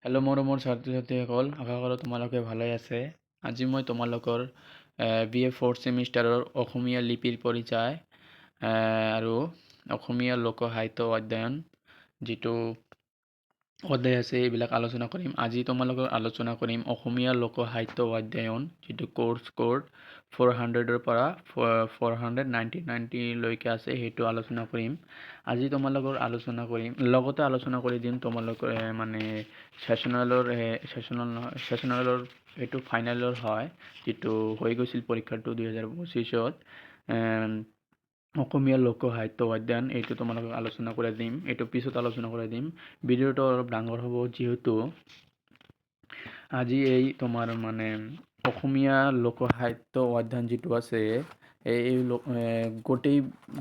Hello' মোৰ ছাত্ৰ ছাত্ৰীসকল, আশা কৰোঁ তোমালোকে ভালে আছে। আজি মই তোমালোকৰ BA 4th ছেমিষ্টাৰৰ অসমীয়া লিপিৰ পৰিচয় আৰু অসমীয়া লোক সাহিত্য অধ্যয়ন যিটো অধ্যায় আছে এইবিলাক আলোচনা কৰিম। আজি তোমালোকৰ আলোচনা কৰিম অসমীয়া লোক সাহিত্য অধ্যয়ন যিটো কোড 400ৰ পৰা 490লৈকে আছে, সেইটো আলোচনা কৰিম। আজি তোমালোকৰ আলোচনা কৰিম, লগতে আলোচনা কৰি দিম তোমালোকৰ মানে ছেশ্যনেলৰ এইটো ফাইনেলৰ হয়, যিটো হৈ গৈছিল পৰীক্ষাটো 2025ত। অসমীয়া লোক সাহিত্য অধ্যয়ন এইটো তোমালোকক আলোচনা কৰি দিম, এইটো পিছত আলোচনা কৰি দিম। ভিডিঅ'টো অলপ ডাঙৰ হ'ব, যিহেতু আজি এই তোমাৰ মানে অসমীয়া লোক সাহিত্য অধ্যয়ন যিটো আছে এই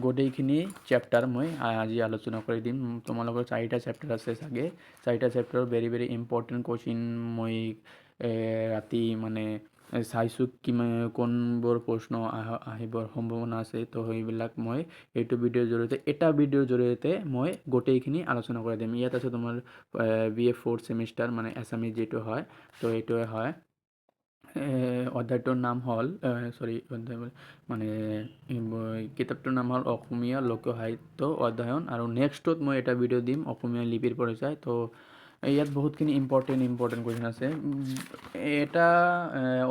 গোটেইখিনি চেপ্টাৰ মই আজি আলোচনা কৰি দিম। তোমালোকৰ 4টা চেপ্টাৰ আছে চাগে। 4টা চেপ্টাৰৰ ভেৰি ভেৰি ইম্পৰ্টেণ্ট কুৱেশ্যন মই ৰাতি মানে চাইছোঁ কোনবোৰ প্ৰশ্ন আহিবৰ সম্ভাৱনা আছে। তো সেইবিলাক মই এইটো ভিডিঅ'ৰ জৰিয়তে মই গোটেইখিনি আলোচনা কৰি দিম। ইয়াত আছে তোমাৰ BA 4th ছেমিষ্টাৰ মানে এছামিজ যিটো হয়, তো এইটোৱে হয়। অধ্যায়টোৰ নাম হ'ল মানে কিতাপটোৰ নাম হ'ল অসমীয়া লোক সাহিত্য অধ্যয়ন, আৰু নেক্সটত মই এটা ভিডিঅ' দিম অসমীয়া লিপিৰ পৰিচয়। তো ইয়াত বহুতখিনি ইম্পৰ্টেণ্ট কুৱেশ্যন আছে। এটা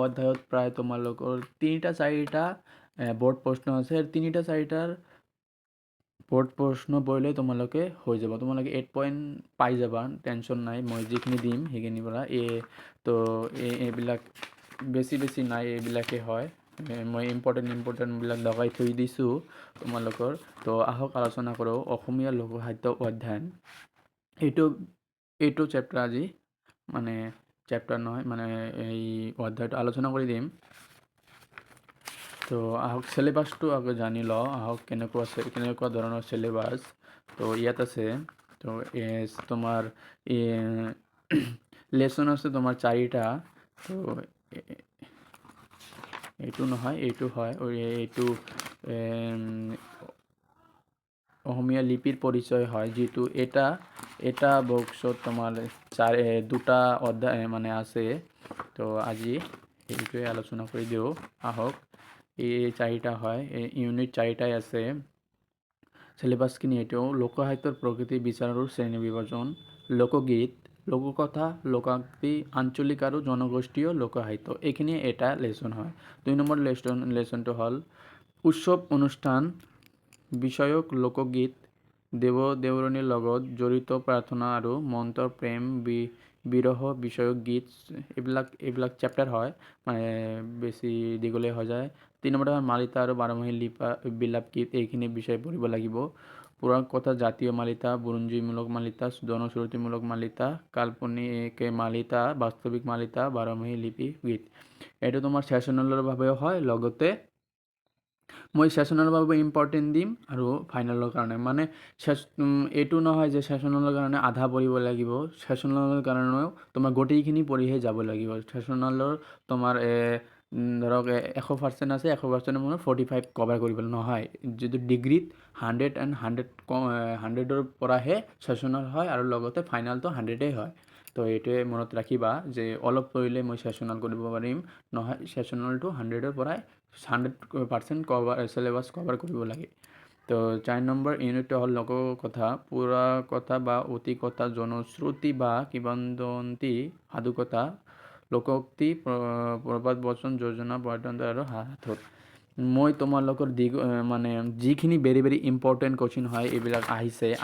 অধ্যায়ত প্ৰায় তোমালোকৰ 3টা-4টা বৰ্ড প্ৰশ্ন আছে। 3টা-4টাৰ বৰ্ড প্ৰশ্ন পঢ়িলে তোমালোকে হৈ যাব, তোমালোকে 8 পইণ্ট পাই যাবা, টেনশ্যন নাই। মই যিখিনি দিম সেইখিনিৰ পৰা তো এইবিলাক বেছি নাই, এইবিলাকেই হয়। মই ইম্পৰ্টেণ্টবিলাক লগাই থৈ দিছোঁ তোমালোকৰ। তো আহক আলোচনা কৰোঁ অসমীয়া লোক সাহিত্য অধ্যয়ন। এইটো চেপ্টাৰ আজি মানে চেপ্টাৰ নহয়, মানে এই অধ্যায়টো আলোচনা কৰি দিম। তো আহক চিলেবাছটো আগত জানি লওঁ, আহক কেনেকুৱা ধৰণৰ চিলেবাছ। তো ইয়াত আছে, তো তোমাৰ লেচন আছে তোমাৰ 4টা। তো এইটো নহয়, এইটো হয়, এইটো অসমীয়া লিপিৰ পৰিচয় হয়, যিটো এটা বক্সত তোমাৰ 2টা অধ্যায় মানে আছে। তো আজি সেইটোৱে আলোচনা কৰি দিওঁ। আহক, এই 4টা হয়, ইউনিট 4টাই আছে। চিলেবাছখিনি এইটো লোক সাহিত্যৰ প্ৰকৃতি বিচাৰ আৰু শ্ৰেণী বিভাজন, লোকগীত, লোককথা, লোকাকৃতি, আঞ্চলিক আৰু জনগোষ্ঠীয় লোক সাহিত্য, এইখিনি এটা লেচন হয়। 2 নম্বৰ লেচনটো হ'ল উৎসৱ অনুষ্ঠান বিষয়ক লোকগীত, দেৱ-দেৱৰণীৰ লগত জড়িত প্ৰাৰ্থনা আৰু মন্ত্ৰ প্ৰেম বিৰহ বিষয়ক গীত। এইবিলাক চেপ্টাৰ হয়, মানে বেছি দীঘলীয়া হৈ যায়। 3 নম্বৰটো হ'ল মালিতা আৰু বাৰমাহী বিলাপ গীত, এইখিনি বিষয় পঢ়িব লাগিব। পুৰাণ কথা, জাতীয় মালিতা, বুৰঞ্জীমূলক মালিতা, জনশ্ৰুতিমূলক মালিতা, কাল্পনিক মালিতা, বাস্তৱিক মালিতা, বাৰমাহী লিপি গীত। এইটো তোমাৰ ছেশ্যনেলৰ বাবেও হয়, লগতে মই ছেশ্যনেলৰ বাবে ইম্পৰ্টেণ্ট দিম আৰু ফাইনেলৰ কাৰণে। মানে এইটো নহয় যে ছেশ্যনেলৰ কাৰণে আধা পঢ়িব লাগিব, ছেশ্যনেলৰ কাৰণেও তোমাৰ গোটেইখিনি পঢ়িহে যাব লাগিব। ছেশ্যনেলৰ তোমাৰ ধৰক 100% আছে, 100% মানে 45 কভাৰ কৰিব নহয়। যিটো ডিগ্ৰীত 100ৰ পৰাহে ছেশ্যনেল হয়, আৰু লগতে ফাইনেলটো 100ই হয়। তো এইটোৱে মনত ৰাখিবা যে অলপ পঢ়িলে মই ছেশ্যনেল কৰিব পাৰিম, নহয় ছেশ্যনেলটো 100ৰ পৰাই 100% চিলেবাছ কভাৰ কৰিব লাগে। তো 4 নম্বৰ ইউনিটটো হ'ল লোককথা, পুৰা কথা বা অতি কথা, জনশ্ৰুতি বা কিংবদন্তি, সাধুকথা, লোকোক্তি, প্ৰবাদ বচন, যোজনা, বৰ্ণনা আৰু সাঁথৰ। মই তোমালোকৰ মানে যিখিনি ভেৰি ভেৰি ইম্পৰ্টেণ্ট কুৱেশ্যন হয়, এইবিলাক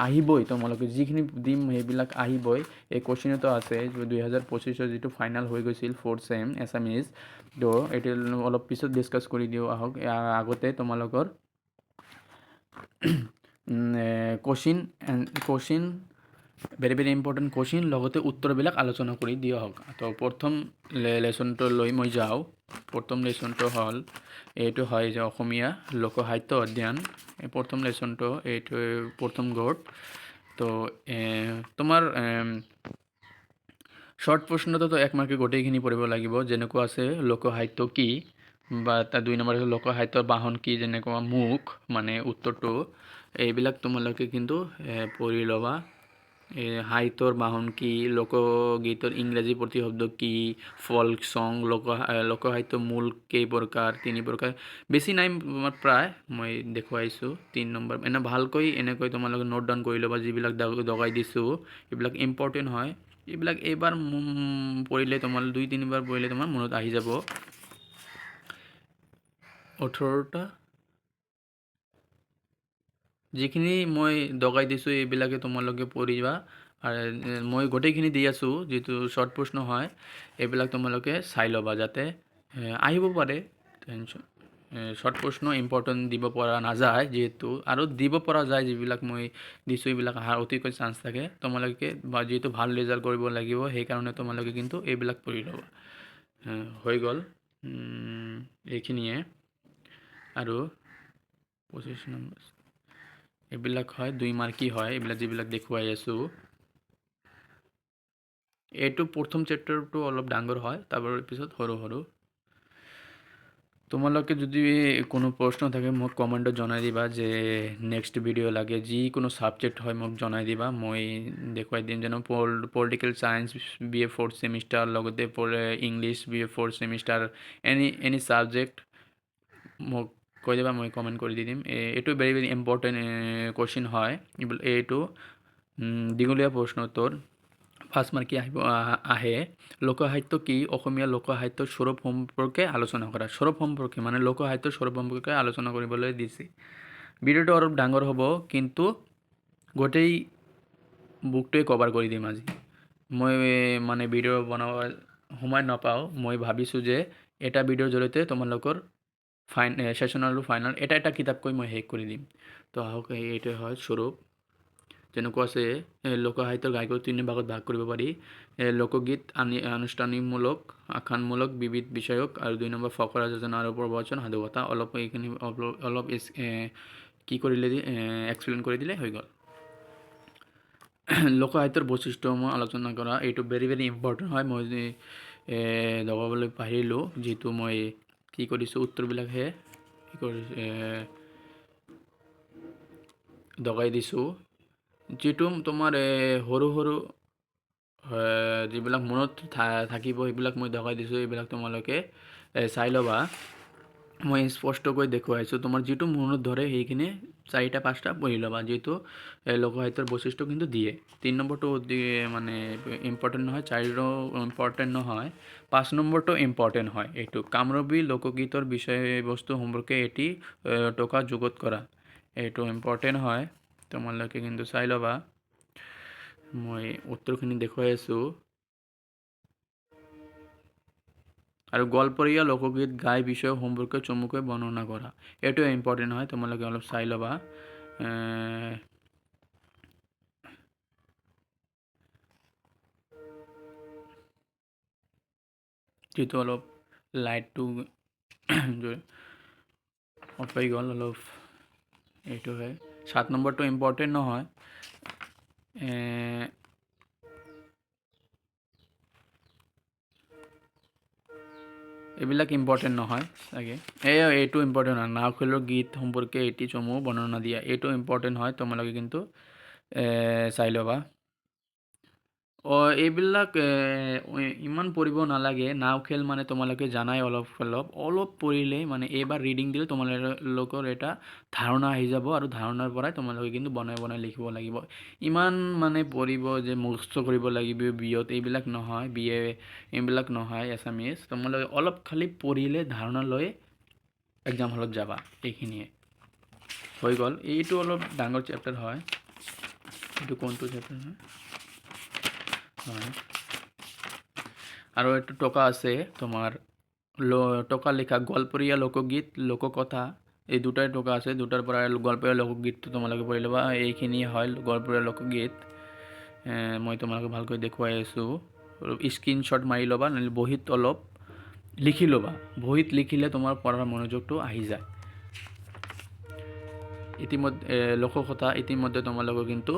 আহিবই, তোমালোকে যিখিনি দিম সেইবিলাক আহিবই। এই কুৱেশ্যনতো আছে 2025ৰ যিটো ফাইনেল হৈ গৈছিল 4th ছেম এছামিজ। তো এইটো অলপ পিছত ডিছকাছ কৰি দিওঁ। আহক, আগতে তোমালোকৰ question very very important question লগতে উত্তৰবিলাক আলোচনা কৰি দিয়া হওক। তো প্ৰথম লেচনটো লৈ মই যাওঁ। প্ৰথম লেচনটো হ'ল এইটো হয় যে অসমীয়া লোক সাহিত্য অধ্যয়ন। প্ৰথম লেচনটো এইটো প্ৰথম গ'ড। তো তোমাৰ শ্বৰ্ট প্ৰশ্নটোতো 1 মাৰ্কে গোটেইখিনি পঢ়িব লাগিব। যেনেকুৱা আছে লোক সাহিত্য কি, বা তাৰ 2 নম্বৰ লোক সাহিত্যৰ বাহন কি, যেনেকুৱা মুখ মানে উত্তৰটো। এইবিলাক তোমালোকে কিন্তু পঢ়ি ল'বা। সাহিত্যৰ বাহন কি, লোকগীতৰ ইংৰাজী প্ৰতিশব্দ কি, ফল্ক চং, লোকসাহিত্যৰ মূল কেই প্ৰকাৰ, 3 প্ৰকাৰ, বেছি নাই প্ৰায় মই দেখুৱাইছোঁ 3 নম্বৰ। এনে ভালকৈ এনেকৈ তোমালোকে নোট ডাউন কৰি ল'বা, যিবিলাক দগাই দিছোঁ এইবিলাক ইম্পৰ্টেণ্ট হয়। এইবিলাক এইবাৰ পঢ়িলে তোমাৰ 2-3 বাৰ পঢ়িলে তোমাৰ মনত আহি যাব। 18টা যিখিনি মই দগাই দিছোঁ এইবিলাকে তোমালোকে পঢ়িবা। আৰু মই গোটেইখিনি দি আছোঁ, যিটো শ্বৰ্ট প্ৰশ্ন হয় এইবিলাক তোমালোকে চাই ল'বা, যাতে আহিব পাৰে। শ্বৰ্ট প্ৰশ্ন ইম্পৰ্টেণ্ট দিব পৰা নাযায় যিহেতু, আৰু দিব পৰা যায় যিবিলাক মই দিছোঁ এইবিলাক অহাৰ অতিকৈ চান্স থাকে। তোমালোকে বা যিহেতু ভাল ৰিজাল্ট কৰিব লাগিব সেইকাৰণে তোমালোকে কিন্তু এইবিলাক পঢ়ি ল'বা। হৈ গ'ল এইখিনিয়ে। আৰু 25 নম্বৰ এইবিলাক হয় 2 মাৰ্কী হয়, এইবিলাক যিবিলাক দেখুৱাই আছোঁ। এইটো প্ৰথম চেপ্টাৰটো অলপ ডাঙৰ হয়, তাৰ পিছত সৰু সৰু। তোমালোকে যদি কোনো প্ৰশ্ন থাকে মোক কমেণ্টত জনাই দিবা, যে নেক্সট ভিডিঅ' লাগে, যিকোনো ছাবজেক্ট হয় মোক জনাই দিবা, মই দেখুৱাই দিম। যেনে political science BA 4th semester, লগতে English BA 4th semester, any subject মোক কৈ দিবা, মই কমেণ্ট কৰি দি দিম। এইটো ভেৰি ভেৰি ইম্পৰ্টেণ্ট কুৱেশ্যন হয়। এইটো দীঘলীয়া প্ৰশ্নোত্তৰ 5 মাৰ্কী আহে। লোকসাহিত্য কি? অসমীয়া লোকসাহিত্যৰ স্বৰূপ সম্পৰ্কে আলোচনা কৰা। স্বৰূপ সম্পৰ্কে মানে লোকসাহিত্যৰ স্বৰূপ সম্পৰ্কে আলোচনা কৰিবলৈ দিছে। ভিডিঅ'টো অলপ ডাঙৰ হ'ব, কিন্তু গোটেই বুকটোৱে কভাৰ কৰি দিম আজি। মই মানে ভিডিঅ' বনাব সময় নাপাওঁ, মই ভাবিছোঁ যে এটা ভিডিঅ'ৰ জৰিয়তে তোমালোকৰ ছেশ্যন আৰু ফাইনেল এটা কিতাপকৈ মই শেষ কৰি দিম। তো আহক, এইটোৱে হয় স্বৰূপ। যেনেকুৱা আছে লোকসাহিত্যৰ ঘাইকৈ 3 ভাগত ভাগ কৰিব পাৰি। লোকগীত, আনুষ্ঠানিকমূলক, আখ্যানমূলক, বিবিধ বিষয়ক, আৰু 2 নম্বৰ ফকৰা যোজনা আৰু প্ৰবচন, সাধুকথা। অলপ এইখিনি অলপ কি কৰিলে এক্সপ্লেইন কৰি দিলে হৈ গ'ল। লোকসাহিত্যৰ বৈশিষ্ট্যসমূহ আলোচনা কৰা, এইটো ভেৰি ভেৰি ইম্পৰ্টেণ্ট হয়। মই দবাবলৈ পাৰিলোঁ, যিহেতু মই কি কৰিছোঁ উত্তৰবিলাকহে কি কৰিছোঁ দগাই দিছোঁ। যিটো তোমাৰ সৰু সৰু যিবিলাক মনত থাকিব সেইবিলাক মই দগাই দিছোঁ, এইবিলাক তোমালোকে চাই ল'বা। মই স্পষ্টকৈ দেখুৱাইছোঁ, তোমাৰ যিটো মনত ধৰে সেইখিনি 4-5টা পঢ়ি ল'বা, যিহেতু লোকসাহিত্যৰ বৈশিষ্ট্য কিন্তু দিয়ে। 3 নম্বৰটো মানে ইম্পৰ্টেণ্ট নহয়, 4ৰো ইম্পৰ্টেণ্ট নহয়, 5 নম্বৰটো ইম্পৰ্টেণ্ট হয়। এইটো কামৰূপী লোকগীতৰ বিষয়বস্তু সম্পৰ্কে এটি টকা যুগত কৰা, এইটো ইম্পৰ্টেণ্ট হয়, তোমালোকে কিন্তু চাই ল'বা। মই উত্তৰখিনি দেখুৱাই আছোঁ। আৰু গল্পৰীয়া লোকগীত গাই বিষয় সম্পৰ্কে চমুকৈ বৰ্ণনা কৰা, এইটো ইম্পৰ্টেণ্ট হয়, তোমালোকে অলপ চাই ল'বা। যিটো অলপ লাইটটো অফ হৈ গ'ল অলপ, এইটো হয়। 7 নম্বৰটো ইম্পৰ্টেণ্ট নহয়, এইবিলাক ইম্পৰ্টেণ্ট নহয় চাগে। এইটো ইম্পৰ্টেণ্ট হয়, নাওখেলৰ গীত সম্পৰ্কে এটি চমু বৰ্ণনা দিয়া, এইটো ইম্পৰ্টেণ্ট হয়, তোমালোকে কিন্তু চাই ল'বা। এইবিলাক ইমান পঢ়িব নালাগে। নাও খেল মানে তোমালোকে জানাই, অলপ পঢ়িলেই মানে এইবাৰ ৰিডিং দিলে তোমালোকৰ এটা ধাৰণা আহি যাব, আৰু ধাৰণাৰ পৰাই তোমালোকে কিন্তু বনাই লিখিব লাগিব। ইমান মানে পঢ়িব যে মুখস্থ কৰিব লাগিব বিয়ত, এইবিলাক নহয়, এইবিলাক নহয় এছামিজ। তোমালোকে অলপ খালি পঢ়িলে ধাৰণা লৈ এক্সাম হলত যাবা, এইখিনিয়ে হৈ গ'ল। এইটো অলপ ডাঙৰ চেপ্টাৰ হয়। এইটো কোনটো চেপ্টাৰ হয়? আৰু এইটো টকা আছে তোমাৰ, টকা লিখা, গল্পৰীয়া লোকগীত, লোককথা, এই দুটাই টকা আছে। দুটাৰ পৰা গল্পৰীয়া লোকগীতটো তোমালোকে পঢ়ি ল'বা। এইখিনি হয় গল্পৰীয়া লোকগীত। মই তোমালোকে ভালকৈ দেখুৱাই আছোঁ। স্ক্ৰীনশ্বট মাৰি ল'বা, নহ'লে বহীত অলপ লিখি ল'বা। বহীত লিখিলে তোমাৰ পঢ়াৰ মনোযোগটো আহি যায়। ইতিমধ্যে লোককথা, ইতিমধ্যে তোমালোকে কিন্তু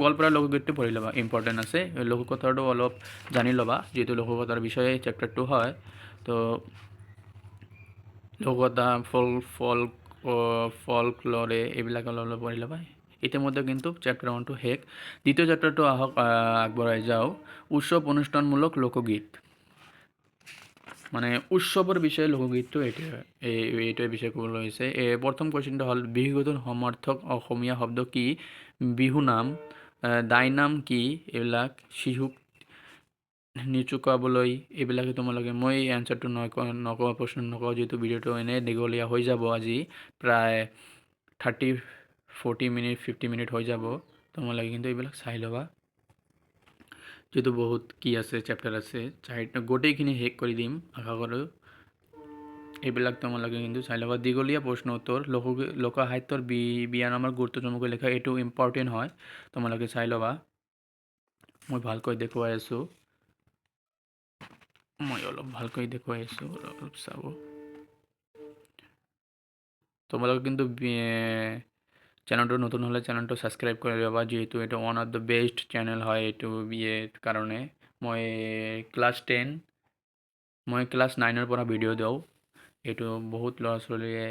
গল্পৰীয়া লোকগীতটো পঢ়ি ল'বা, ইম্পৰ্টেণ্ট আছে। লোককথাটো অলপ জানি ল'বা, যিহেতু লোককথাৰ বিষয়ে চেপ্টাৰটো হয়। তো লোককথা, ফল্ক লৰে, এইবিলাক অলপ পঢ়ি ল'বা। ইতিমধ্যে কিন্তু চ্যাপ্টাৰ 1 টু শেষ। দ্বিতীয় চ্যাপ্টাৰটো আহক আগবঢ়াই যাওঁ। উৎসৱ অনুষ্ঠানমূলক লোকগীত, মানে উৎসৱৰ বিষয়ে লোকগীতটো এইটোৱে বিষয়ে ক'বলৈ হৈছে। প্ৰথম কুৱেশ্যনটো হ'ল বিহুগীতৰ সমাৰ্থক অসমীয়া শব্দ কি? বিহু নাম, দাই নাম কি? এইবিলাক শিশুক নিচুকাবলৈ, এইবিলাকে তোমালোকে, মই এনচাৰটো নকওঁ, প্ৰশ্ন নকওঁ, যিহেতু ভিডিঅ'টো এনেই দীঘলীয়া হৈ যাব। আজি প্ৰায় 40 মিনিট 50 মিনিট হৈ যাব। তোমালোকে কিন্তু এইবিলাক চাই ল'বা, যেহেতু বহুত কি আছে, চেপ্টাৰ আছে, গোটেইখিনি শেষ কৰি দিম আশা কৰোঁ। এইবিলাক তোমালোকে কিন্তু চাই ল'বা। দীঘলীয়া প্ৰশ্ন উত্তৰ, লোকসাহিত্যৰ বিয়া নামৰ গুৰুত্ব চমুকৈ লেখা, এইটো ইম্পৰ্টেণ্ট হয়, তোমালোকে চাই ল'বা। মই ভালকৈ দেখুৱাই আছোঁ, অলপ চাব। তোমালোকে কিন্তু চেনেলটো নতুন হ'লে চেনেলটো ছাবস্ক্ৰাইব কৰি ল'বা, যিহেতু এইটো one of the best channel হয় এইটো কাৰণে। মই ক্লাছ 9ৰ পৰা ভিডিঅ' দিওঁ। এইটো বহুত ল'ৰা ছোৱালীয়ে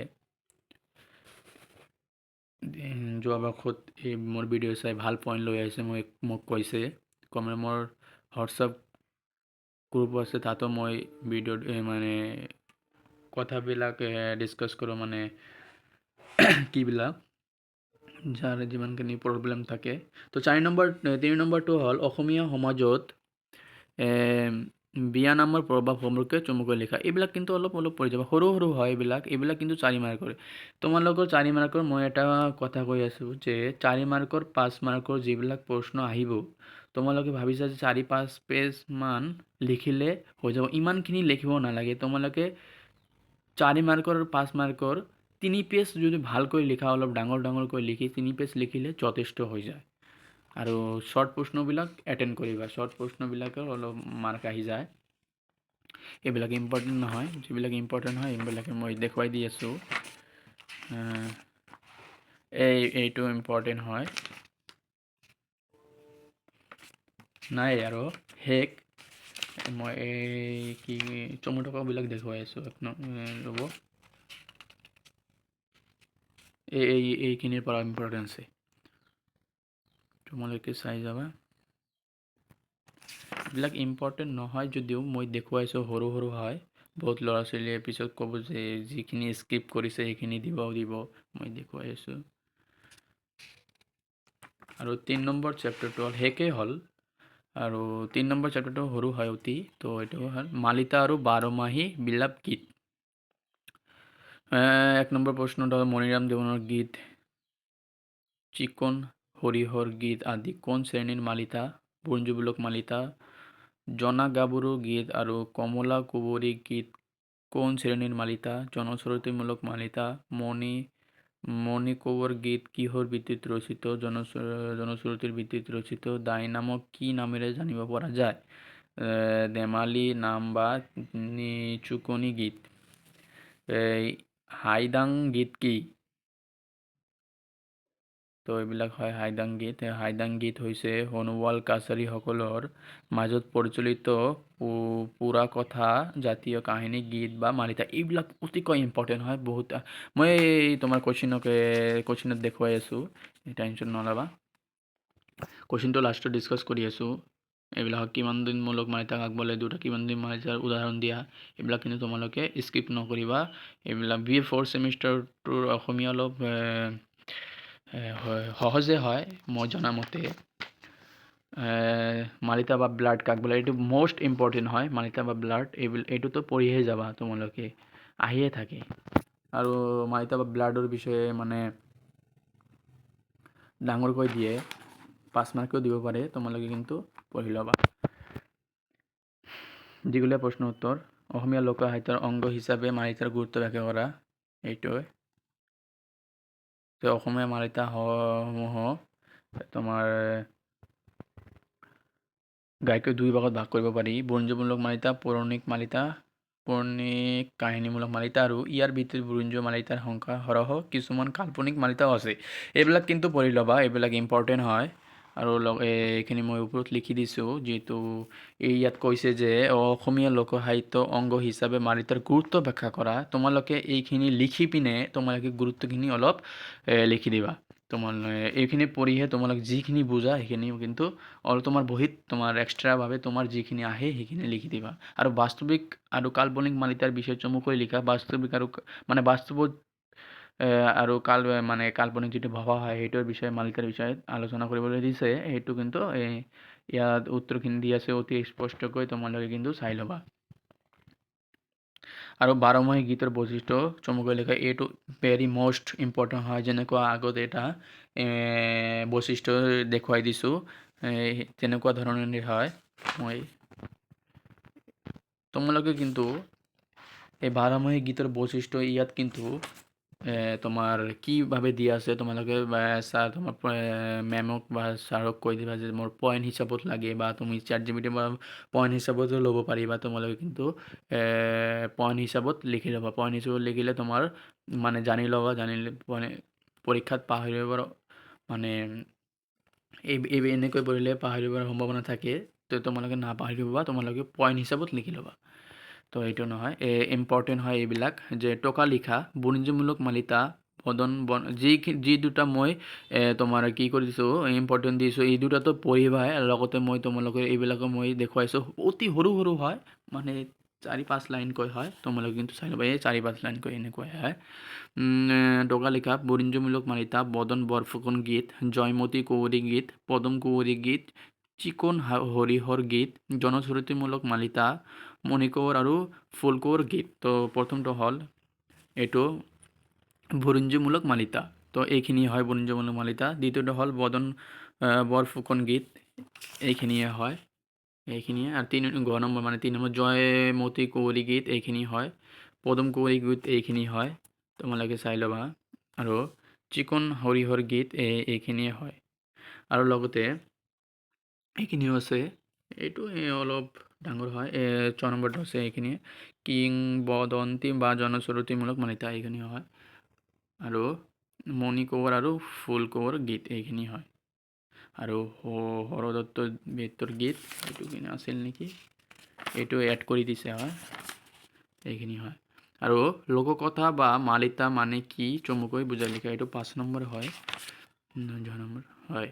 যোৱা বৰ্ষত মোৰ ভিডিঅ' চাই ভাল পইণ্ট লৈ আহিছে, মোক কৈছে। মোৰ হোৱাটছআপ গ্ৰুপ আছে, তাতো মই ভিডিঅ' মানে কথাবিলাক ডিছকাছ কৰোঁ, মানে কিবিলাক যাৰ যিমানখিনি প্ৰব্লেম থাকে। তো 3 নম্বৰটো হ'ল অসমীয়া সমাজত বিয়া নামৰ প্ৰভাৱ সম্পৰ্কে চমুকৈ লিখা। এইবিলাক কিন্তু অলপ পৰি যাব, সৰু হয় এইবিলাক কিন্তু 4 মাৰ্কৰ। তোমালোকৰ 4 মাৰ্কৰ মই এটা কথা কৈ আছোঁ যে 4 মাৰ্কৰ 5 মাৰ্কৰ যিবিলাক প্ৰশ্ন আহিব, তোমালোকে ভাবিছা যে 4-5 পেজ মান লিখিলে হৈ যাব। ইমানখিনি লিখিব নালাগে। তোমালোকে 4 মাৰ্কৰ আৰু 5 মাৰ্কৰ 3 পেজ যদি ভালকৈ লিখা, অলপ ডাঙৰকৈ লিখি 3 পেজ লিখিলে যথেষ্ট হৈ যায়। আৰু শ্বৰ্ট প্ৰশ্নবিলাক এটেণ্ড কৰিবা, শ্বৰ্ট প্ৰশ্নবিলাকৰ অলপ মাৰ্ক আহি যায়। এইবিলাক ইম্পৰ্টেণ্ট নহয়, যিবিলাক ইম্পৰ্টেণ্ট হয় এইবিলাকে মই দেখুৱাই দি আছোঁ। এইটো ইম্পৰ্টেণ্ট হয়, নাই আৰু শেষ। মই কি চমু টকাবিলাক দেখুৱাই আছোঁ, ৰ'ব। এইখিনিৰ পৰা ইম্পৰ্টেণ্ট আছে, তোমালোকে চাই যাবা। এইবিলাক ইম্পৰ্টেণ্ট নহয় যদিও মই দেখুৱাইছোঁ, সৰু হয়। বহুত ল'ৰা ছোৱালীয়ে পিছত ক'ব যে যিখিনি স্কিপ কৰিছে সেইখিনি দিব, মই দেখুৱাই আছোঁ। আৰু 3 নম্বৰ চেপ্টাৰটো হ'ল শেষেই হ'ল, আৰু 3 নম্বৰ চেপ্টাৰটো সৰু হয় অতি। তো এইটো হ'ল মালিতা আৰু বাৰমাহী বিলাপ গীত। 1 নম্বৰ প্ৰশ্নটো হ'ল মণিৰাম দেৱানৰ গীত চিকন হৰিহৰ গীত আদি কোন শ্ৰেণীৰ মালিতা? বুৰঞ্জীমূলক মালিতা। জনা গাভৰু গীত আৰু কমলা কুঁৱৰী গীত কোন শ্ৰেণীৰ মালিতা? জনশ্ৰুতিমূলক মালিতা। মণি কোঁৱৰ গীত কিহৰ ভিত্তিত ৰচিত? জনশ্ৰুতিৰ ভিত্তিত ৰচিত। দাই নামক কি নামেৰে জানিব পৰা যায়? ধেমালি নাম বা নিচুকনি গীত। হাইদাং গীত কি? তো এইবিলাক হয় হাইদাং গীত। হাইদাং গীত হৈছে সোণোৱাল কাছাৰীসকলৰ মাজত প্ৰচলিত পুৰা কথা জাতীয় কাহিনী গীত বা মালিতা। এইবিলাক অতিকৈ ইম্পৰ্টেণ্ট হয়, বহুত। মই তোমাৰ কুৱেশ্যনত দেখুৱাই আছোঁ, টেনশ্যন নল'বা। কুৱেশ্যনটো লাষ্টত ডিছকাছ কৰি আছোঁ। এইবিলাক কিমান দিনমূলক মালিতাক আগবঢ়াই দুটা কিমান দিন মালিতাৰ উদাহৰণ দিয়া, এইবিলাক কিন্তু তোমালোকে স্কিপ নকৰিবা। এইবিলাক BA 4 ছেমিষ্টাৰটোৰ অসমীয়া অলপ সহজে হয়, মই জনামতে। মালিতা বা ব্লাড কাক বোলে, এইটো মষ্ট ইম্পৰ্টেণ্ট হয়। মালিতা বা ব্লাড এইটোতো পঢ়িহে যাবা তোমালোকে, আহিয়ে থাকে। আৰু মালিতা বা ব্লাডৰ বিষয়ে মানে ডাঙৰকৈ দিয়ে, 5 মাৰ্কও দিব পাৰে, তোমালোকে কিন্তু পঢ়ি ল'বা। দীঘলীয়া প্ৰশ্ন উত্তৰ, অসমীয়া লোকসাহিত্যৰ অংগ হিচাপে মালিতাৰ গুৰুত্ব ব্যাখ্যা কৰা। এইটোৱে অসমীয়া মালিতাসমূহ তোমাৰ গায়কে 2 ভাগত ভাগ কৰিব পাৰি। বুৰঞ্জীমূলক মালিতা, পৌৰাণিক কাহিনীমূলক মালিতা, আৰু ইয়াৰ ভিতৰত বুৰঞ্জী মালিতাৰ সংখ্যা সৰহ, কিছুমান কাল্পনিক মালিতাও আছে। এইবিলাক কিন্তু পঢ়ি ল'বা, এইবিলাক ইম্পৰ্টেণ্ট হয়। আৰু এইখিনি মই ওপৰত লিখি দিছোঁ, যিহেতু ইয়াত কৈছে যে অসমীয়া লোকসাহিত্য অংগ হিচাপে মালিতাৰ গুৰুত্ব ব্যাখ্যা কৰা। তোমালোকে এইখিনি লিখি পিনে তোমালোকে গুৰুত্বখিনি অলপ লিখি দিবা। তোমাৰ এইখিনি পঢ়িহে তোমালোক যিখিনি বুজা সেইখিনি কিন্তু তোমাৰ বহীত তোমাৰ এক্সট্ৰাভাৱে তোমাৰ যিখিনি আহে সেইখিনি লিখি দিবা আৰু বাস্তৱিক আৰু কাল্পনিক মালিতাৰ বিষয়ে চমুকৈ লিখা বাস্তৱিক আৰু মানে বাস্তৱত আৰু কাল্পনিক যিটো ভবা হয় সেইটোৰ বিষয়ে মালিতাৰ বিষয়ে আলোচনা কৰিবলৈ দিছে সেইটো কিন্তু ইয়াত উত্তৰখিনি দি আছে অতি স্পষ্টকৈ তোমালোকে কিন্তু চাই ল'বা আৰু বাৰমাহী গীতৰ বৈশিষ্ট্য চমুকৈ লিখা এইটো ভেৰি মষ্ট ইম্পৰ্টেণ্ট হয় যেনেকুৱা আগত এটা বৈশিষ্ট্য দেখুৱাই দিছোঁ তেনেকুৱা ধৰণৰ হয় মই তোমালোকে কিন্তু এই বাৰমাহী গীতৰ বৈশিষ্ট্য ইয়াত কিন্তু তোমাৰ কিভাৱে দিয়া আছে তোমালোকে ছাৰ তোমাৰ মেমক বা ছাৰক কৈ দিবা যে মোৰ পইণ্ট হিচাপত লাগে বা তুমি ChatGPT বা পইণ্ট হিচাপতো ল'ব পাৰিবা তোমালোকে কিন্তু পইণ্ট হিচাপত লিখি ল'বা পইণ্ট হিচাপত লিখিলে তোমাৰ মানে জানি ল'বা জানিলে মানে পৰীক্ষাত পাহৰিবৰ মানে এনেকৈ পঢ়িলে পাহৰিবৰ সম্ভাৱনা থাকে তো তোমালোকে নাপাহৰিবা তোমালোকে পইণ্ট হিচাপত লিখি ল'বা তো এইটো নহয় ইম্পৰ্টেণ্ট হয় এইবিলাক যে টকা লিখা বাণিজ্যমূলক মালিতা যি দুটা মই তোমাৰ কি কৰি দিছোঁ ইম্পৰ্টেণ্ট দিছোঁ এই দুটাতো পঢ়িবাই লগতে মই তোমালোকে এইবিলাকো মই দেখুৱাইছোঁ অতি সৰু সৰু হয় মানে 4-5 লাইনকৈ হয় তোমালোকে কিন্তু চাই ল'বা এই 4-5 লাইনকৈ এনেকৈ হয় টকা লিখা বাণিজ্যমূলক মালিতা বদন বৰফুকন গীত জয়মতী কুঁৱৰী গীত পদম কুঁৱৰী গীত চিকন হৰিহৰ গীত জনশ্ৰুতিমূলক মালিতা মণিকোৰ আৰু ফুলকোৰ গীত তো প্ৰথমটো হ'ল এইটো বাণিজ্যমূলক মালিতা তো এইখিনি হয় বাণিজ্যমূলক মালিতা দ্বিতীয়টো হ'ল বদন বৰফুকন গীত এইখিনিয়ে হয় এইখিনিয়ে আৰু 3 নম্বৰ মানে 3 নম্বৰ জয়মতী কুঁৱৰী গীত এইখিনি হয় পদম কুঁৱৰী গীত এইখিনি হয় তোমালোকে চাই ল'বা আৰু চিকন হৰিহৰ গীত এইখিনিয়ে হয় আৰু লগতে এইখিনিও আছে এইটো অলপ ডাঙৰ হয় 6 নম্বৰটো আছে এইখিনিয়ে কিংবদন্তি বা জনশ্ৰুতিমূলক মালিতা এইখিনি হয় আৰু মণিকোৰ আৰু ফুলকোৰ গীত এইখিনি হয় আৰু হৰদত্ত বেতৰ গীত এইটো কিনে আছিল নেকি এইটো এড কৰি দিছে হয় এইখিনি হয় আৰু লোককথা বা মালিতা মানে কি চমুকৈ বুজাই লিখা এইটো 5 নম্বৰ হয় 9 নম্বৰ হয়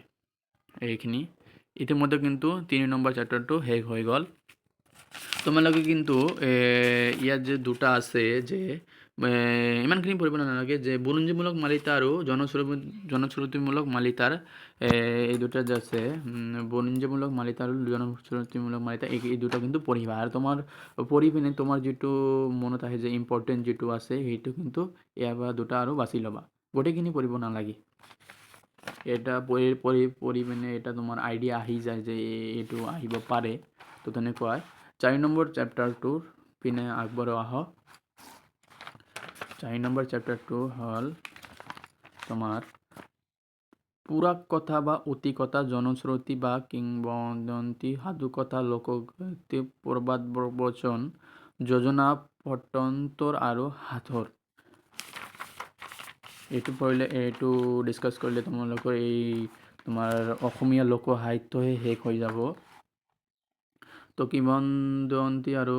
এইখিনি ইতিমধ্যে কিন্তু 3 নম্বৰ চেপ্টাৰটো শেষ হৈ গ'ল তোমালোকে কিন্তু ইয়াত যে দুটা আছে যে ইমানখিনি পঢ়িব নালাগে যে বাণিজ্যমূলক মালিতা আৰু জনশ্ৰুতিমূলক মালিতাৰ এই দুটা যে আছে বাণিজ্যমূলক মালিতা আৰু জনশ্ৰুতিমূলক মালিতা এই দুটা কিন্তু পঢ়িবা আৰু তোমাৰ পঢ়ি পিনে তোমাৰ যিটো মনত আহে যে ইম্পৰ্টেণ্ট যিটো আছে সেইটো কিন্তু ইয়াৰ পৰা দুটা আৰু বাছি ল'বা গোটেইখিনি পঢ়িব নালাগে এটা পঢ়ি পিনে এটা তোমাৰ আইডিয়া আহি যায় যে এইটো আহিব পাৰে তো তেনেকুৱাই 4 নম্বৰ চেপ্টাৰটোৰ পিনে আগবাঢ়ো আহক 4 নম্বৰ চেপ্টাৰটো হ'ল তোমাৰ পুৰাক কথা বা অতিকথা জনশ্ৰুতি বা কিংবদন্তি সাধুকথা লোকগীতি প্ৰবাদ প্ৰবচন যোজনা পটন্তৰ আৰু সাঁথৰ এইটো পঢ়িলে এইটো ডিছকাছ কৰিলে তোমালোকৰ এই তোমাৰ অসমীয়া লোক সাহিত্যহে শেষ হৈ যাব তো কিংবদন্তি আৰু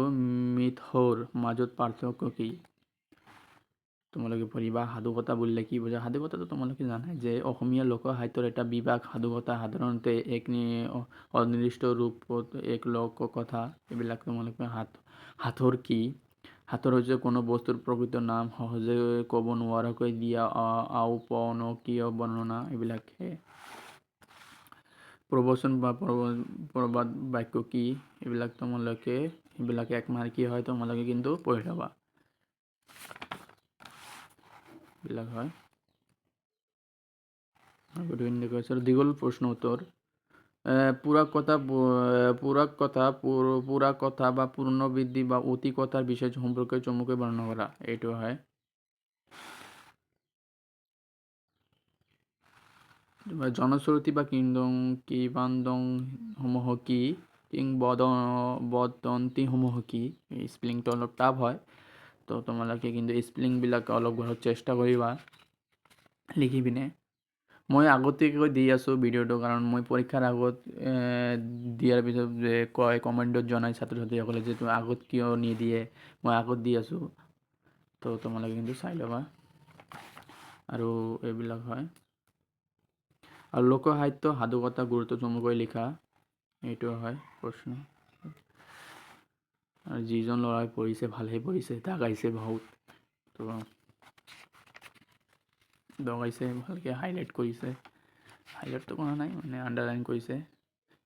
মিথৰ মাজত পাৰ্থক্য কি তোমালোকে পঢ়িবা সাধুকথা বুলিলে কি বুজা সাধুকথাটো তোমালোকে জানাই যে অসমীয়া লোক সাহিত্যৰ এটা বিভাগ সাধুকথা সাধাৰণতে এক অনিৰ্দিষ্ট ৰূপত এক লোককথা এইবিলাক তোমালোকে সাঁথৰ কি সাঁথৰ হৈছে কোনো বস্তুৰ প্ৰকৃত নাম সহজে ক'ব নোৱাৰাকৈ দিয়া আওপকীয় বৰ্ণনা এইবিলাকে প্ৰবচন বা প্ৰবাদ বাক্য কি এইবিলাক তোমালোকে এইবিলাকে একমাৰ কি হয় তোমালোকে কিন্তু পঢ়ি ল'বা বিলাক হয় দীঘল প্ৰশ্ন উত্তৰ পুৰাক কথা বা পূৰ্ণবৃদ্ধি বা অতি কথাৰ বিষয় সম্পৰ্কে চমুকৈ বৰ্ণনা কৰা এইটো হয় জনশ্ৰুতি বা কিংবদন্তিসমূহ কি কিংবদন্তিসমূহ কি স্পেলিংটো অলপ টাফ হয় তো তোমালোকে কিন্তু স্পেলিংবিলাক অলপ ঘৰত চেষ্টা কৰিবা লিখি পিনে মই আগতীয়াকৈ দি আছোঁ ভিডিঅ'টো কাৰণ মই পৰীক্ষাৰ আগত দিয়াৰ পিছত যে কমেণ্টত জনাই ছাত্ৰ ছাত্ৰীসকলে যে তুমি আগত কিয় নিদিয়ে মই আগত দি আছোঁ তো তোমালোকে কিন্তু চাই ল'বা আৰু এইবিলাক হয় আৰু লোকসাহিত্য সাধুকথা গুৰুত্ব চমুকৈ লিখা, এইটো হয় প্ৰশ্ন। আৰু যিজন ল'ৰাই পঢ়িছে ভালহে পঢ়িছে, তাক আহিছে বহুত, তো দগাইছে ভালকৈ হাইলাইট কৰিছে, হাইলাইটটো কৰা নাই মানে আণ্ডাৰলাইন কৰিছে,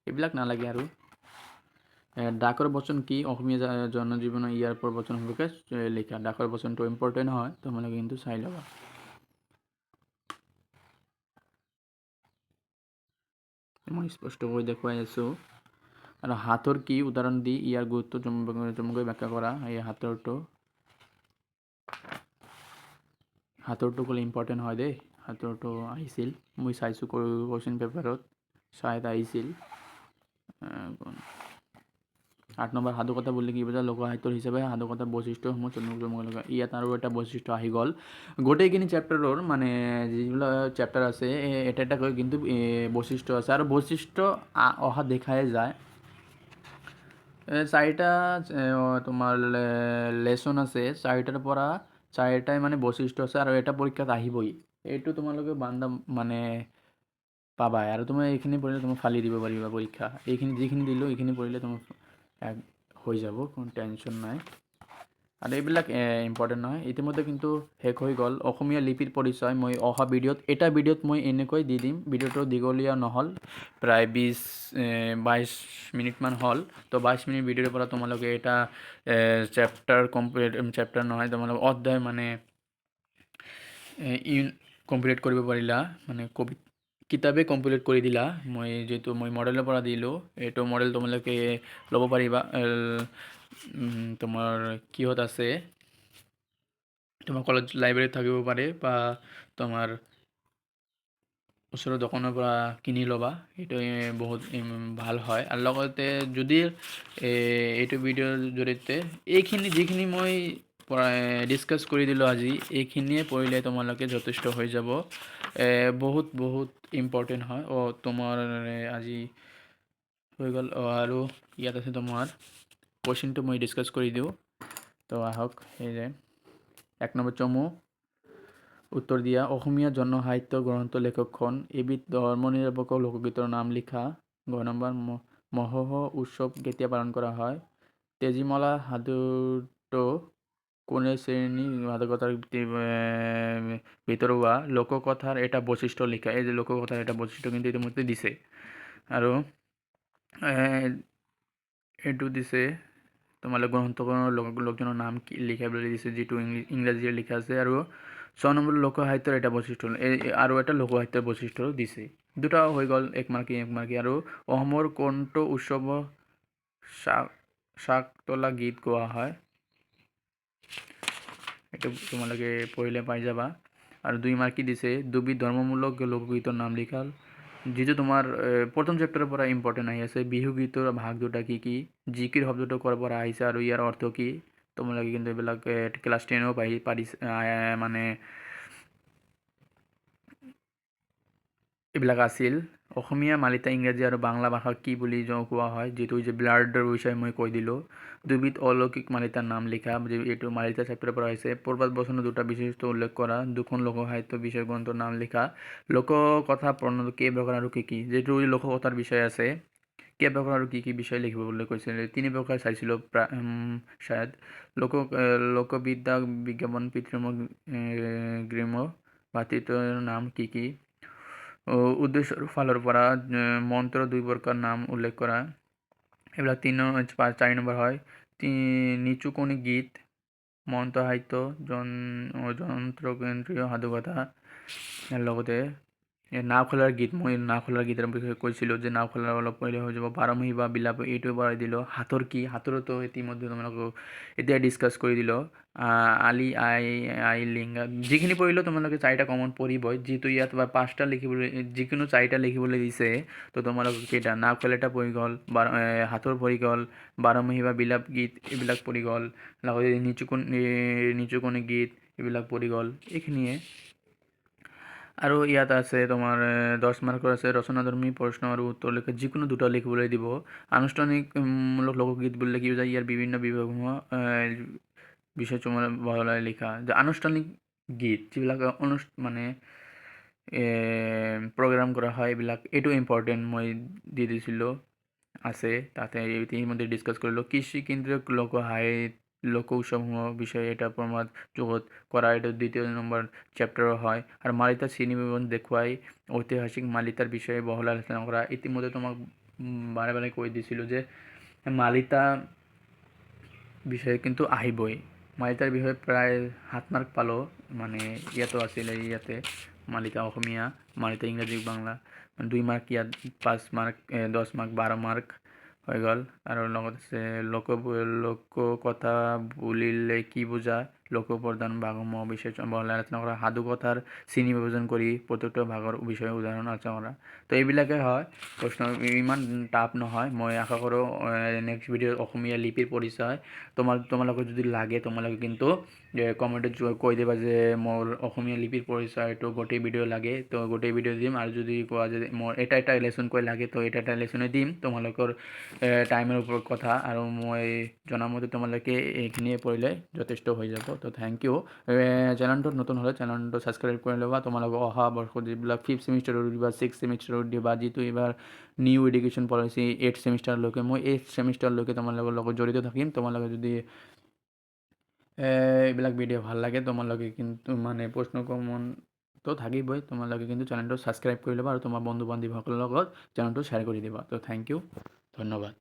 এইবিলাক নালাগে আৰু। ডাকৰ বচন কি? অসমীয়া জনজীৱনৰ ইয়াৰ প্ৰবচন সম্পৰ্কে লিখা। ডাকৰ বচনটো ইম্পৰ্টেণ্ট হয়, তোমালোকে কিন্তু চাই ল'বা। মই স্পষ্টকৈ দেখুৱাই আছোঁ। আৰু হাতৰ কি? উদাহৰণ দি ইয়াৰ গুৰুত্ব চমুকৈ ব্যাখ্যা কৰা। এই হাতৰটো ক'লে ইম্পৰ্টেণ্ট হয় দেই, হাতৰটো আহিছিল, মই চাইছোঁ কুৱেশ্যন পেপাৰত চাইত আহিছিল। 8 নম্বৰ সাধুকথা বুলি কি বুজা? লোকসাহিত্যৰ হিচাপে সাধুকথাৰ বৈশিষ্ট্যসমূহ ইয়াত আৰু এটা বৈশিষ্ট্য আহি গ'ল। গোটেইখিনি চেপ্টাৰৰ মানে যিবিলাক চেপ্টাৰ আছে এটা এটাকৈ কিন্তু বৈশিষ্ট্য আছে, আৰু বৈশিষ্ট্য অহা দেখাই যায়। 4টা তোমাৰ লেচন আছে, 4টাৰ পৰা 4টাই মানে বৈশিষ্ট্য আছে, আৰু এটা পৰীক্ষাত আহিবই। এইটো তোমালোকে বান্ধা মানে পাবাই, আৰু তুমি এইখিনি পঢ়িলে তুমি ফালি দিব পাৰিবা পৰীক্ষা। এইখিনি যিখিনি দিলোঁ এইখিনি পঢ়িলে তোমাৰ হৈ যাব, কোনো টেনশ্যন নাই। আৰু এইবিলাক ইম্পৰ্টেণ্ট নহয়। ইতিমধ্যে কিন্তু শেষ হৈ গ'ল অসমীয়া লিপিৰ পৰিচয়। মই অহা এটা ভিডিঅ'ত মই এনেকৈ দি দিম, ভিডিঅ'টো দীঘলীয়া নহ'ল, প্ৰায় 22 মিনিটমান হ'ল। তো 22 মিনিট ভিডিঅ'ৰ পৰা তোমালোকে এটা চেপ্টাৰ নহয়, তোমালোকে অধ্যায় মানে কমপ্লিট কৰিব পাৰিলা, মানে কিতাপে কমপ্লিট কৰি দিলা। যিটো মই মডেলৰ পৰা দিলোঁ, এইটো মডেল তোমালোকে ল'ব পাৰিবা। তোমাৰ কিহত আছে, তোমাৰ কলেজ লাইব্ৰেৰীত থাকিব পাৰে, বা তোমাৰ ওচৰৰ দোকানৰ পৰা কিনি ল'বা, এইটো বহুত ভাল হয়। আৰু লগতে যদি এইটো ভিডিঅ'ৰ জৰিয়তে এইখিনি যিখিনি মই ডিছকাছ কৰি দিলোঁ আজি, এইখিনিয়ে পঢ়িলে তোমালোকে যথেষ্ট হৈ যাব। বহুত ইম্পৰ্টেণ্ট হয়। তোমাৰ আজি হৈ গ'ল। আৰু ইয়াত আছে তোমাৰ কুৱেশ্যনটো মই ডিছকাছ কৰি দিওঁ, তো আহক। সেই যে 1 নম্বৰ চমু উত্তৰ দিয়া। অসমীয়া জনসাহিত্য গ্ৰন্থৰ লেখকখন। এবিধ ধৰ্মনিৰপেক্ষ লোকগীতৰ নাম লিখা। 2 নম্বৰ মহোহ উৎসৱ কেতিয়া পালন কৰা হয়? তেজীমলা সাধুটো কোনে শ্ৰেণী সাধুকথাৰ ভিতৰুৱা লোককথাৰ এটা বৈশিষ্ট্য লিখা। এই যে লোককথাৰ এটা বৈশিষ্ট্য কিন্তু ইতিমধ্যে দিছে, আৰু এইটো দিছে তোমালোক গ্ৰন্থখনৰ লোকজনৰ নাম কি লিখা বুলি দিছে, যিটো ইংৰাজীৰে লিখা আছে। আৰু 6 নম্বৰ লোকসাহিত্যৰ এটা বৈশিষ্ট্য, আৰু এটা লোকসাহিত্যৰ বৈশিষ্ট্য দিছে। দুটা হৈ গ'ল, 1 মাৰ্কী। আৰু অসমৰ কোনটো উৎসৱৰ চাকতলা গীত গোৱা হয়? এইটো তোমালোকে পঢ়িলে পাই যাবা। আৰু 2 মাৰ্কী দিছে, দুবিধ ধৰ্মমূলক লোকগীতৰ নাম লিখা। যিটো তোমাৰ প্ৰথম চেপ্টাৰৰ পৰা ইম্পৰ্টেণ্ট আহি আছে। বিহু গীতৰ ভাগ দুটা কি কি? জিকিৰ শব্দটো ক'ৰ পৰা আহিছে আৰু ইয়াৰ অৰ্থ কি? তোমালোকে কিন্তু এইবিলাক ক্লাছ 10ও মানে এইবিলাক আছিল। অসমীয়া মালিতা ইংৰাজী আৰু বাংলা ভাষাক কি বুলি কোৱা হয়? যিটো যে ব্লাডৰ বিষয়ে মই কৈ দিলোঁ। দুবিধ অলৌকিক মালিতাৰ নাম লিখা, এইটো মালিতা চেপ্টাৰৰ পৰা আহিছে। প্ৰবাদ বচনৰ দুটা বিশিষ্ট উল্লেখ কৰা। 2খন লোকসাহিত্য বিষয় গ্ৰন্থৰ নাম লিখা। লোককথা প্ৰণালী কেই প্ৰকাৰ আৰু কি কি? যিটো লোককথাৰ বিষয় আছে, কেই প্ৰকাৰ আৰু কি কি বিষয় লিখিব বুলি কৈছিলে? 3 প্ৰকাৰ চাইছিলোঁ শায়দ। লোকবিদ্যা বিজ্ঞাপন পিতৃম গ্ৰীম ভাতৃত্বৰ নাম কি কি? উদ্দেশ্যৰ ফালৰ পৰা মন্ত্ৰ 2 প্ৰকাৰ নাম উল্লেখ কৰা। এইবিলাক 4 নম্বৰ হয়। নিচুকনি গীত, মন্ত্ৰ সাহিত্য, যন্ত্ৰকেন্দ্ৰীয় সাধুকথা। লগতে নাওখোলাৰ গীত, মই নাওখোলাৰ গীতৰ বিষয়ে কৈছিলোঁ যে নাওখোলাৰ অলপ পঢ়িলে হৈ যাব। বাৰমাহী বা বিলাপ, এইটো পঢ়াই দিলোঁ। হাতৰ কি? হাতৰতো ইতিমধ্যে তোমালোকক এতিয়া ডিছকাছ কৰি দিলোঁ। আলি আই লিংগা, যিখিনি পঢ়িলেও তোমালোকে 4টা কমন পঢ়িবই। যিটো ইয়াত 5টা লিখিবলৈ, যিকোনো 4টা লিখিবলৈ দিছে, তো তোমালোকক কেইটা? নাওখোলা এটা পঢ়ি গ'ল, হাতৰ পঢ়ি গ'ল, বাৰমাহী বা বিলাপ গীত এইবিলাক পঢ়ি গ'ল, লগতে নিচুকনি গীত এইবিলাক পঢ়ি গ'ল, এইখিনিয়ে। আৰু ইয়াত আছে তোমাৰ 10 মাৰ্কৰ আছে ৰচনাধৰ্মী প্ৰশ্ন আৰু উত্তৰ লিখা, যিকোনো 2টা লিখিবলৈ দিব। আনুষ্ঠানিকমূলক লোকগীত বুলিলে কি বুজায়? ইয়াৰ বিভিন্ন বিভাগসমূহ বিষয় বহলাই লিখা। যে আনুষ্ঠানিক গীত, যিবিলাক মানে প্ৰগ্ৰাম কৰা হয় এইবিলাক এইটো ইম্পৰ্টেণ্ট মই দি দিছিলোঁ আছে তাতে ইতিমধ্যে ডিছকাছ কৰিলোঁ কৃষি কেন্দ্ৰিক লোক উৎসবসমূহ বিষয়ে এটা প্ৰমাদ জগৎ কৰা এটা দ্বিতীয় নম্বৰ চ্যাপ্টাৰও হয় আৰ মালিতা শ্ৰেণীবিবৰণ দেখুৱাই ঐতিহাসিক মালিতাৰ বিষয়ে বহল আলোচনা কৰা ইতিমধ্যে তোমাক বাৰে বাৰে কৈ দিছিলোঁ যে মালিতা বিষয়ে কিন্তু আহিবই মালিতাৰ বিষয়ে প্ৰায় 7 মাৰ্ক পালোঁ মানে ইয়াতো আছিলে ইয়াতে মালিতা অসমীয়া মালিতা ইংৰাজী বাংলা 2 মাৰ্ক ইয়াত 5 মাৰ্ক 10 মাৰ্ক 12 মাৰ্ক হৈ গ'ল আৰু লগত আছে লোক কথা বুলিলে কি বুজা লোকপ্ৰধান ভাগসমূহ বিষয়ে বহলাই আলোচনা কৰা সাধু কথাৰ শ্ৰেণী বিভাজন কৰি প্ৰত্যেকটো ভাগৰ বিষয়ে উদাহৰণ আলোচনা কৰা তো এইবিলাকে হয় প্ৰশ্ন ইমান টাফ নহয় মই আশা কৰোঁ নেক্সট ভিডিঅ'ত অসমীয়া লিপিৰ পৰিচয় তোমালোকে যদি লাগে তোমালোকে কিন্তু কমেণ্টত কৈ দিবা যে মোৰ অসমীয়া লিপিৰ পৰিচয়টো গোটেই ভিডিঅ' লাগে তো গোটেই ভিডিঅ' দিম আৰু যদি কোৱা যে মোৰ এটা লেচন কৈ লাগে তো এটা লেচনে দিম তোমালোকৰ টাইমৰ ওপৰত কথা আৰু মই জনামতে তোমালোকে এইখিনিয়ে পঢ়িলে যথেষ্ট হৈ যাব তো থেংক ইউ চেনেলটোত নতুন হ'লে চেনেলটো ছাবস্ক্ৰাইব কৰি ল'বা তোমালোকক অহা বৰ্ষত যিবিলাক 5th চেমিষ্টাৰত দিবা 6th চেমিষ্টাৰত দিবা যিটো এইবাৰ নিউ এডুকেশ্যন পলিচি 8th চেমিষ্টাৰলৈকে মই 8th চেমিষ্টাৰলৈকে তোমালোকৰ লগত জড়িত থাকিম তোমালোকে যদি এইবিলাক ভিডিঅ' ভাল লাগে তোমালোকে কিন্তু মানে প্ৰশ্ন কমনটো থাকিবই তোমালোকে কিন্তু চেনেলটো ছাবস্ক্ৰাইব কৰি ল'বা আৰু তোমাৰ বন্ধু বান্ধৱীসকলৰ লগত চেনেলটো শ্বেয়াৰ কৰি দিবা তো থেংক ইউ ধন্যবাদ